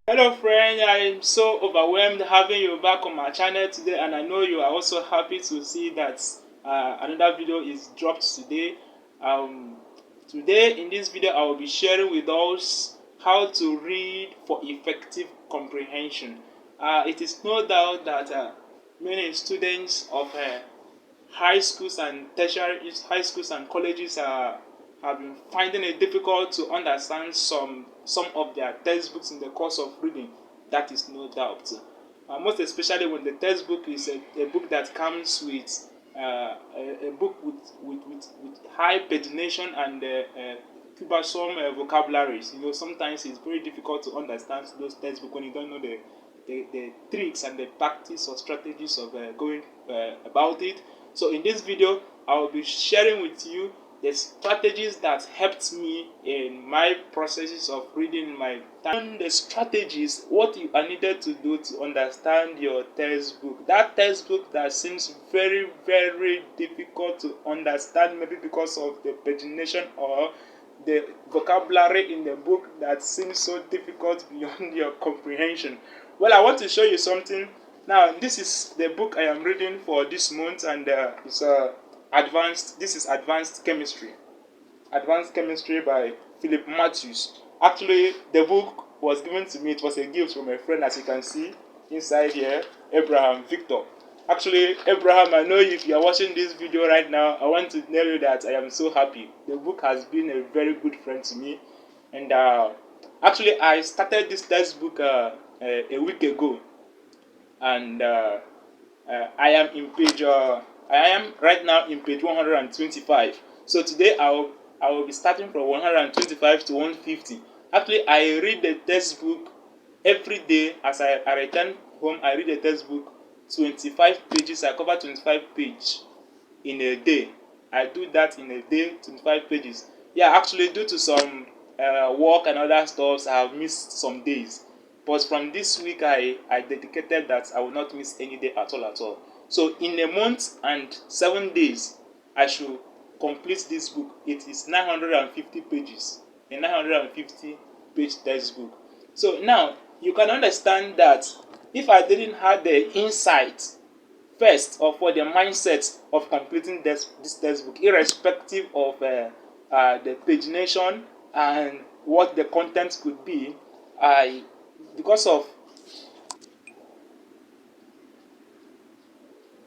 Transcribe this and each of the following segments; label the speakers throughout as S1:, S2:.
S1: Hello friend, I'm so overwhelmed having you back on my channel today, and I know you are also happy to see that another video is dropped today. Um, Today in this video I will be sharing with us how to read for effective comprehension. It is no doubt that many students of high schools and tertiary high schools and colleges have been finding it difficult to understand some of their textbooks in the course of reading. That is no doubt. Most especially when the textbook is a book that comes with a book with high pagination and cumbersome vocabularies. Sometimes it's very difficult to understand those textbooks when you don't know the tricks and the tactics or strategies of going about it. So in this video, I will be sharing with you the strategies that helped me in my processes of reading my time. The strategies, what you are needed to do to understand your textbook. That textbook that seems very, very difficult to understand, maybe because of the pagination or the vocabulary in the book that seems so difficult beyond your comprehension. Well, I want to show you something. Now, this is the book I am reading for this month, and it's advanced. This is Advanced Chemistry. Advanced Chemistry by Philip Matthews. Actually, the book was given to me. It was a gift from a friend, as you can see inside here, Abraham Victor. Actually, Abraham, I know if you are watching this video right now, I want to tell you that I am so happy. The book has been a very good friend to me, and actually, I started this textbook a week ago, and I am right now in page 125. So today I will be starting from 125 to 150. Actually, I read the textbook every day. As I return home, I read the textbook 25 pages. I cover 25 pages in a day. I do that in a day, 25 pages. Yeah, actually, due to some work and other stuff, I have missed some days. But from this week, I dedicated that I will not miss any day at all. So in a month and 7 days, I should complete this book. It is 950 pages, a 950 page textbook. So now you can understand that if I didn't have the insight first, or for the mindset of completing this textbook, irrespective of the pagination and what the content could be, I because of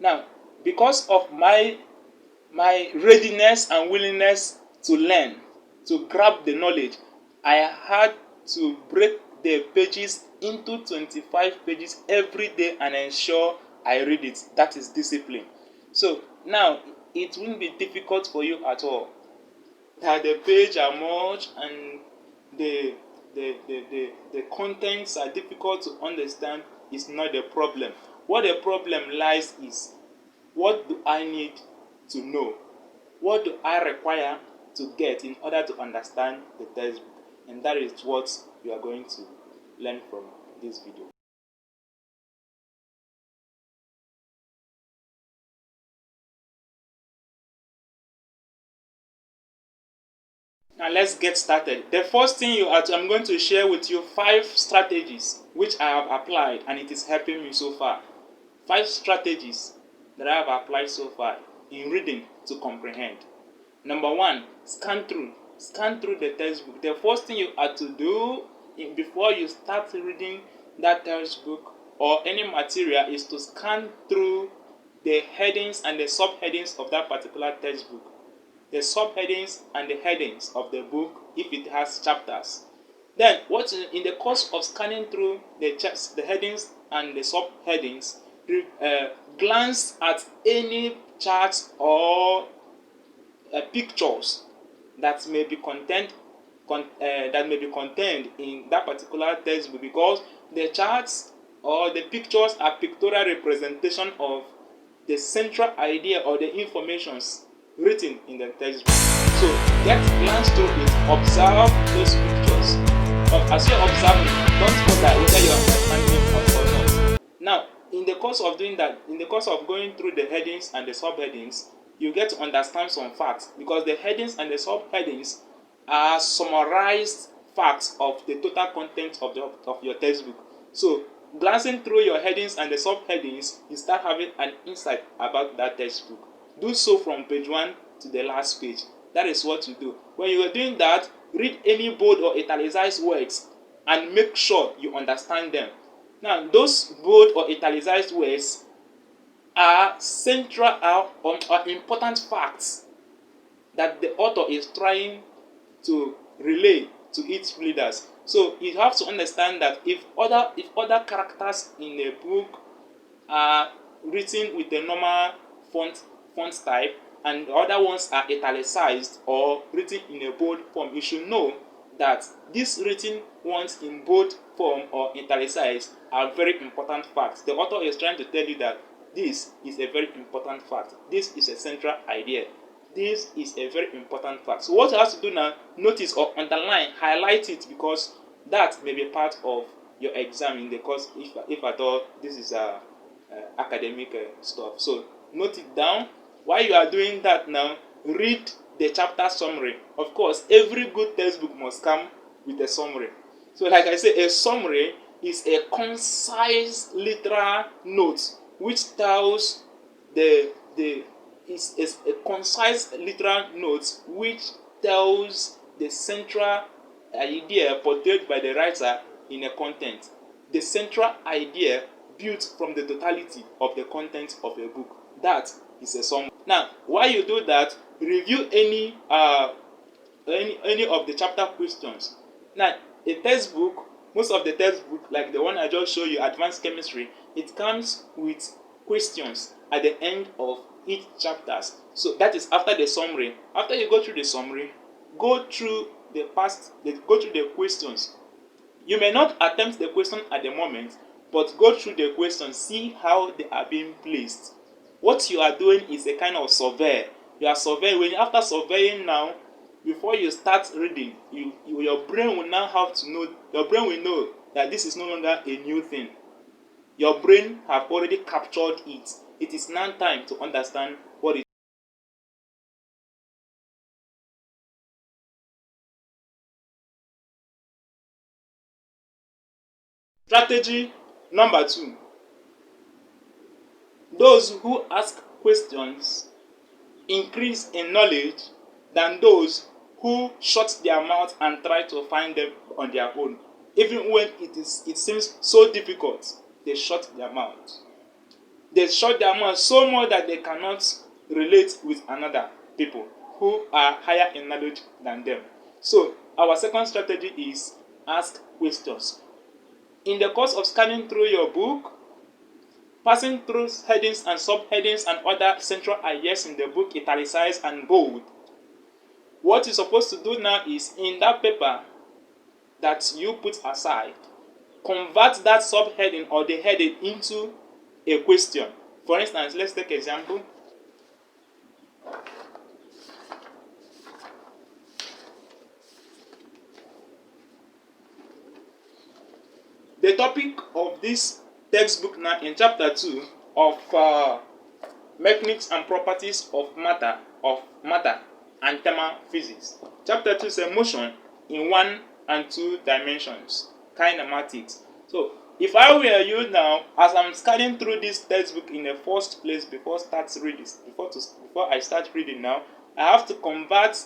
S1: now because of my readiness and willingness to learn, to grab the knowledge, I had to break the pages into 25 pages every day and ensure I read it. That is discipline. So now it won't be difficult for you at all. That the page are much and the the contents are difficult to understand is not the problem. What the problem lies is, what do I need to know? What do I require to get in order to understand the textbook? And that is what you are going to learn from this video. Now let's get started. The first thing I'm going to share with you 5 strategies which I have applied, and it is helping me so far. 5 strategies that I have applied so far in reading to comprehend. Number one, scan through. Scan through the textbook. The first thing you have to do before you start reading that textbook or any material is to scan through the headings and the subheadings of that particular textbook. The subheadings and the headings of the book if it has chapters. Then, what in the course of scanning through the headings and the subheadings, glance at any charts or pictures that may be contained in that particular textbook, because the charts or the pictures are pictorial representation of the central idea or the informations written in the textbook. So get glance through it, observe those pictures. As you're observing, don't bother whether you're understanding or not. Now, in the course of doing that, in the course of going through the headings and the subheadings, you get to understand some facts, because the headings and the subheadings are summarized facts of the total content of your textbook. So glancing through your headings and the subheadings, you start having an insight about that textbook. Do so from page 1 to the last page. That is what you do. When you are doing that, read any bold or italicized words and make sure you understand them. Now, those bold or italicized words are central are important facts that the author is trying to relay to its readers. So you have to understand that if other characters in a book are written with a normal font type and the other ones are italicized or written in a bold form, you should know that these written ones in bold form or italicized are very important facts. The author is trying to tell you that this is a very important fact. This is a central idea. This is a very important fact. So what you have to do now, notice or underline, highlight it, because that may be part of your exam in the course, if at all this is academic stuff. So note it down. While you are doing that now, read the chapter summary. Of course, every good textbook must come with a summary. So like I say, a summary is a concise literal note which tells is a concise literal note which tells the central idea portrayed by the writer in a content. The central idea built from the totality of the content of a book. That is a summary. Now, while you do that, review any of the chapter questions. Now, a textbook, most of the textbook, like the one I just showed you, Advanced Chemistry, it comes with questions at the end of each chapters. So that is after the summary. After you go through the summary, go through the questions. You may not attempt the question at the moment, but go through the questions, see how they are being placed. What you are doing is a kind of survey. You are surveying. After surveying now, before you start reading, your brain will now have to know. Your brain will know that this is no longer a new thing. Your brain have already captured it. It is now time to understand what it is. Strategy number 2. Those who ask questions increase in knowledge than those who shut their mouth and try to find them on their own. Even when it seems so difficult, they shut their mouth. They shut their mouth so much that they cannot relate with another people who are higher in knowledge than them. So our second strategy is ask questions. In the course of scanning through your book, passing through headings and subheadings and other central ideas in the book, italicized and bold, what you're supposed to do now is, in that paper that you put aside, convert that subheading or the heading into a question. For instance, let's take an example. The topic of this textbook now in chapter 2 of mechanics and properties of matter and thermal physics. Chapter 2 is a motion in 1 and 2 dimensions, kinematics. So if I were you now, as I'm scanning through this textbook in the first place before I start reading now, I have to convert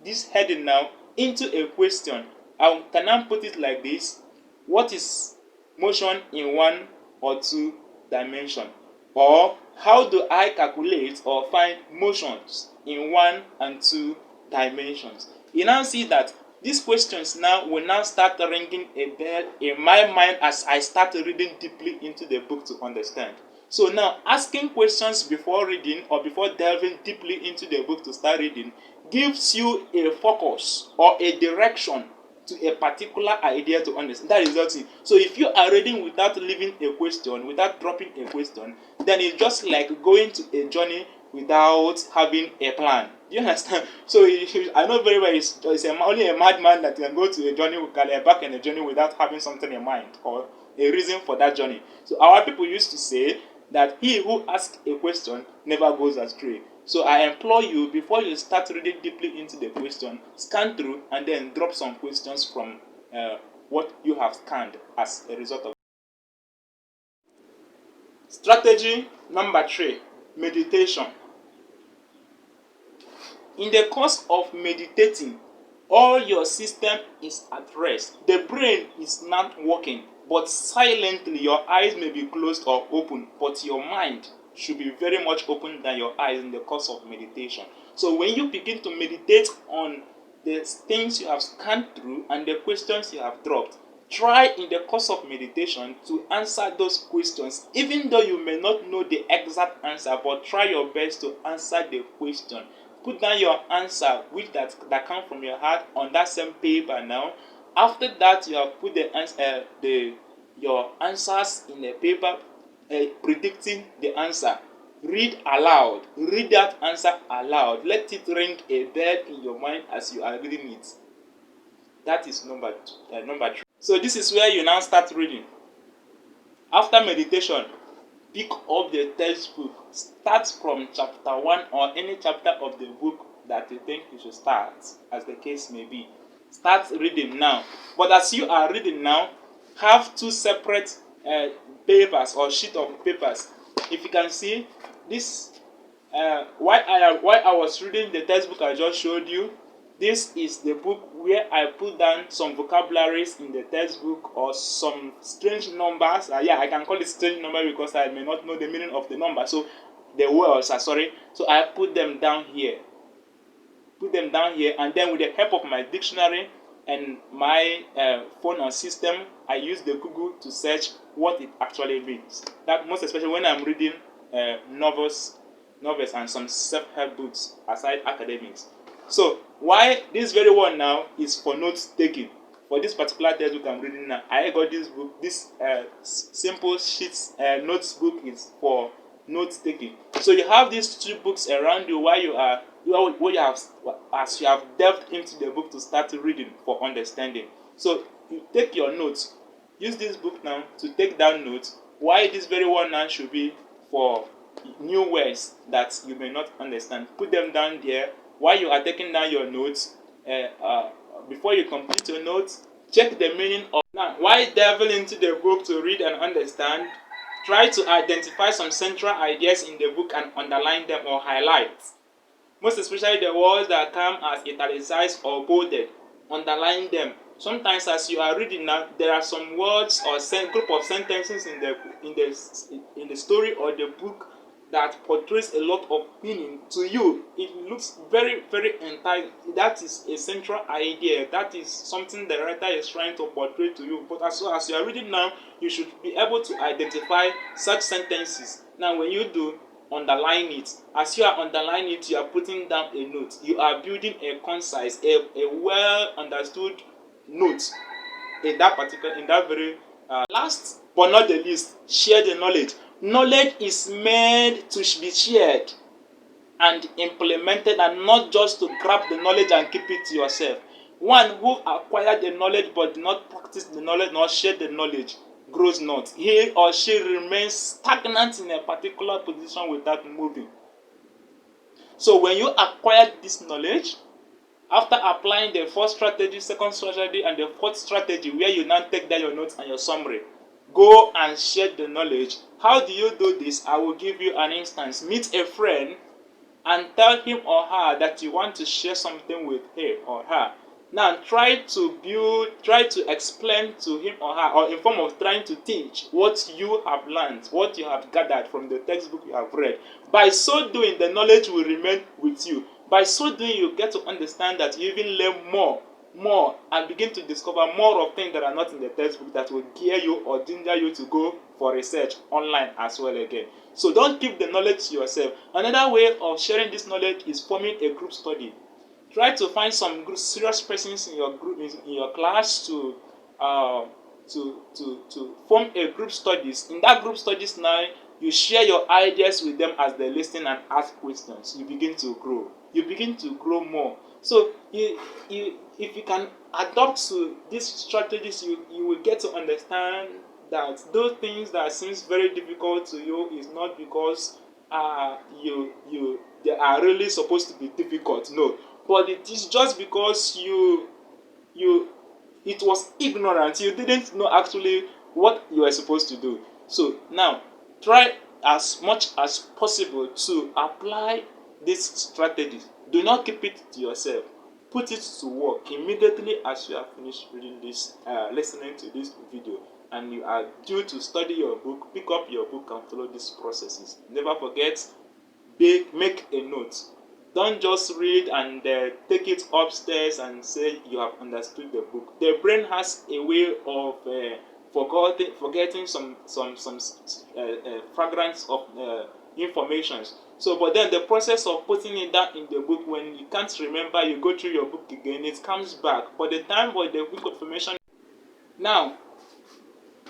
S1: this heading now into a question. I can now put it like this: what is motion in 1 or 2 dimension? Or how do I calculate or find motions in 1 and 2 dimensions? You now see that these questions now will now start ringing a bell in my mind as I start reading deeply into the book to understand. So now, asking questions before reading or before delving deeply into the book to start reading gives you a focus or a direction to a particular idea to understand. That is that. So if you are reading without leaving a question, without dropping a question, then it's just like going to a journey without having a plan. Do you understand? So I know very well it's only a madman that can go to a journey, can embark on a journey without having something in mind or a reason for that journey. So our people used to say that he who asks a question never goes astray. So I implore you, before you start reading deeply into the question, scan through and then drop some questions from what you have scanned as a result of. Strategy number 3, meditation. In the course of meditating, all your system is at rest. The brain is not working, but silently your eyes may be closed or open, but your mind should be very much open than your eyes in the course of meditation. So when you begin to meditate on the things you have scanned through and the questions you have dropped, try in the course of meditation to answer those questions, even though you may not know the exact answer, but try your best to answer the question. Put down your answer, which that come from your heart, on that same paper now. After that, you have put your answers in a paper, predicting the answer. Read aloud. Read that answer aloud. Let it ring a bell in your mind as you are reading it. That is number 3. So this is where you now start reading. After meditation, pick up the textbook. Start from chapter 1 or any chapter of the book that you think you should start, as the case may be. Start reading now. But as you are reading now, have 2 separate papers or sheet of papers. If you can see this, while I was reading the textbook I just showed you, this is the book where I put down some vocabularies in the textbook or some strange numbers. I can call it strange number because I may not know the meaning of the number. So the words so I put them down here. And then with the help of my dictionary and my phone or system, I use the Google to search what it actually means. That most especially when I'm reading novels and some self-help books aside academics. So why this very one now is for note taking. For this particular textbook I'm reading now, I got this book. This simple sheets notes book is for note taking. So you have these 2 books around you while you as you have delved into the book to start reading for understanding. So you take your notes. Use this book now to take down notes. Why this very one now should be for new words that you may not understand. Put them down there. While you are taking down your notes, before you complete your notes, check the meaning of. Now, while delving into the book to read and understand, try to identify some central ideas in the book and underline them or highlight. Most especially the words that come as italicized or bolded. Underline them. Sometimes as you are reading now, there are some words or group of sentences in the story or the book that portrays a lot of meaning to you. It looks very, very enticing. That is a central idea. That is something the writer is trying to portray to you. But as you are reading now, you should be able to identify such sentences. Now, when you do, underline it. As you are underlining it, you are putting down a note. You are building a concise, a well understood note in that very last but not the least, share the knowledge. Knowledge is made to be shared and implemented, and not just to grab the knowledge and keep it to yourself. One who acquired the knowledge but did not practice the knowledge nor share the knowledge grows not. He or she remains stagnant in a particular position without moving. So when you acquire this knowledge, after applying the first strategy, second strategy, and the fourth strategy, where you now take down your notes and your summary, go and share the knowledge. How do you do this? I will give you an instance. Meet a friend and tell him or her that you want to share something with him or her. Now try to explain to him or her, or in form of trying to teach what you have learned, what you have gathered from the textbook you have read. By so doing, the knowledge will remain with you. By so doing, you get to understand that you even learn more, and begin to discover more of things that are not in the textbook that will gear you or ginger you to go for research online as well again. So don't keep the knowledge to yourself. Another way of sharing this knowledge is forming a group study. Try to find some serious persons in your group, in your class, to form a group studies. In that group studies now, you share your ideas with them as they listen and ask questions. You begin to grow. You begin to grow more. So if you can adopt to these strategies, you will get to understand that those things that seems very difficult to you is not because they are really supposed to be difficult. No, but it is just because you it was ignorant. You didn't know actually what you were supposed to do. So now try as much as possible to apply this strategy. Do not keep it to yourself. Put it to work immediately as you have finished reading this, listening to this video, and you are due to study your book. Pick up your book and follow these processes. Never forget, make a note. Don't just read and take it upstairs and say you have understood the book. The brain has a way of forgetting some fragments of information. So, but then the process of putting it down in the book, when you can't remember, you go through your book again, it comes back. But the time for the book information now,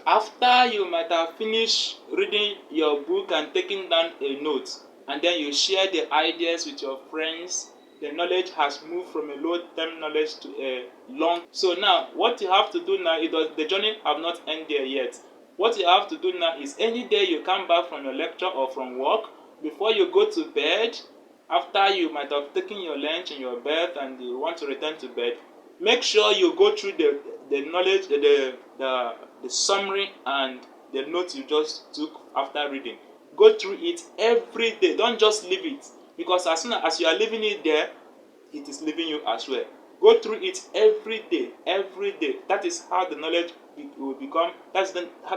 S1: after you might have finished reading your book and taking down a note, and then you share the ideas with your friends, the knowledge has moved from a low-term knowledge to a long. So now, what you have to do now, the journey have not ended there yet. What you have to do now is any day you come back from your lecture or from work, before you go to bed, after you might have taken your lunch in your bed and you want to return to bed, make sure you go through the knowledge, the summary and the notes you just took after reading. Go through it every day. Don't just leave it, because as soon as you are leaving it there, it is leaving you as well. Go through it every day, every day. That is how the knowledge will become. That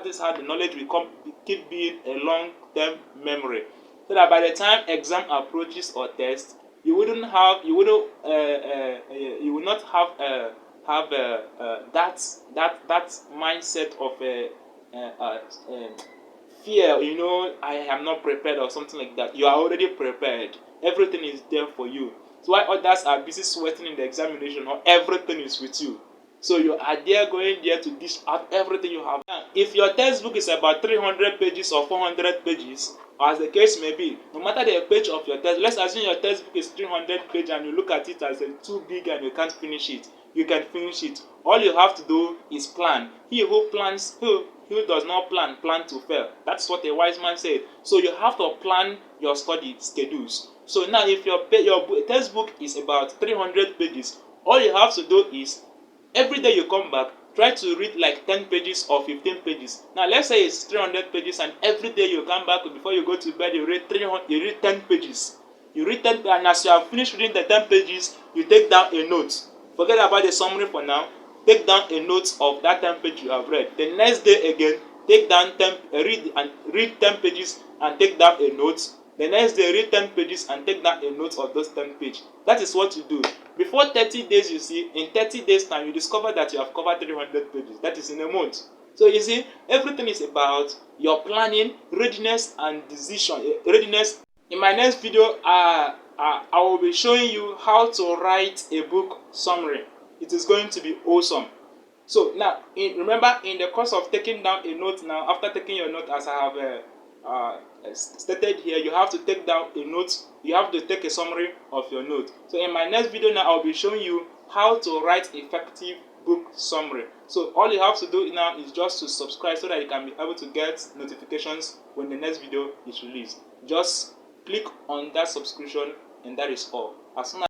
S1: is how the knowledge will keep being a long-term memory. So that by the time exam approaches or test, you will not have that mindset of fear. I am not prepared or something like that. You are already prepared. Everything is there for you. So while others are busy sweating in the examination, or everything is with you. So you are there going there to dish out everything you have. Now, if your textbook is about 300 pages or 400 pages, or as the case may be, no matter the page of your text, let's assume your textbook is 300 pages and you look at it as too big and you can't finish it. You can finish it. All you have to do is plan. He who does not plan to fail. That's what a wise man said. So you have to plan your study schedules. So now if your textbook is about 300 pages, all you have to do is every day you come back, try to read like 10 pages or 15 pages. Now let's say it's 300 pages and every day you come back before you go to bed, you read 10 pages. You read 10 and as you have finished reading the 10 pages, you take down a note. Forget about the summary for now. Take down a note of that 10 page you have read. The next day again, take down read 10 pages and take down a note. The next day, read 10 pages and take down a note of those 10 pages. That is what you do. Before 30 days, you see, in 30 days time, you discover that you have covered 300 pages. That is in a month. So you see, everything is about your planning, readiness, and decision. Readiness. In my next video, I will be showing you how to write a book summary. It is going to be awesome. So now, remember, in the course of taking down a note now, after taking your note, as I have stated here, you have to take down a note. You have to take a summary of your note. So in my next video now, I'll be showing you how to write effective book summary. So all you have to do now is just to subscribe so that you can be able to get notifications when the next video is released. Just click on that subscription and that is all. As soon as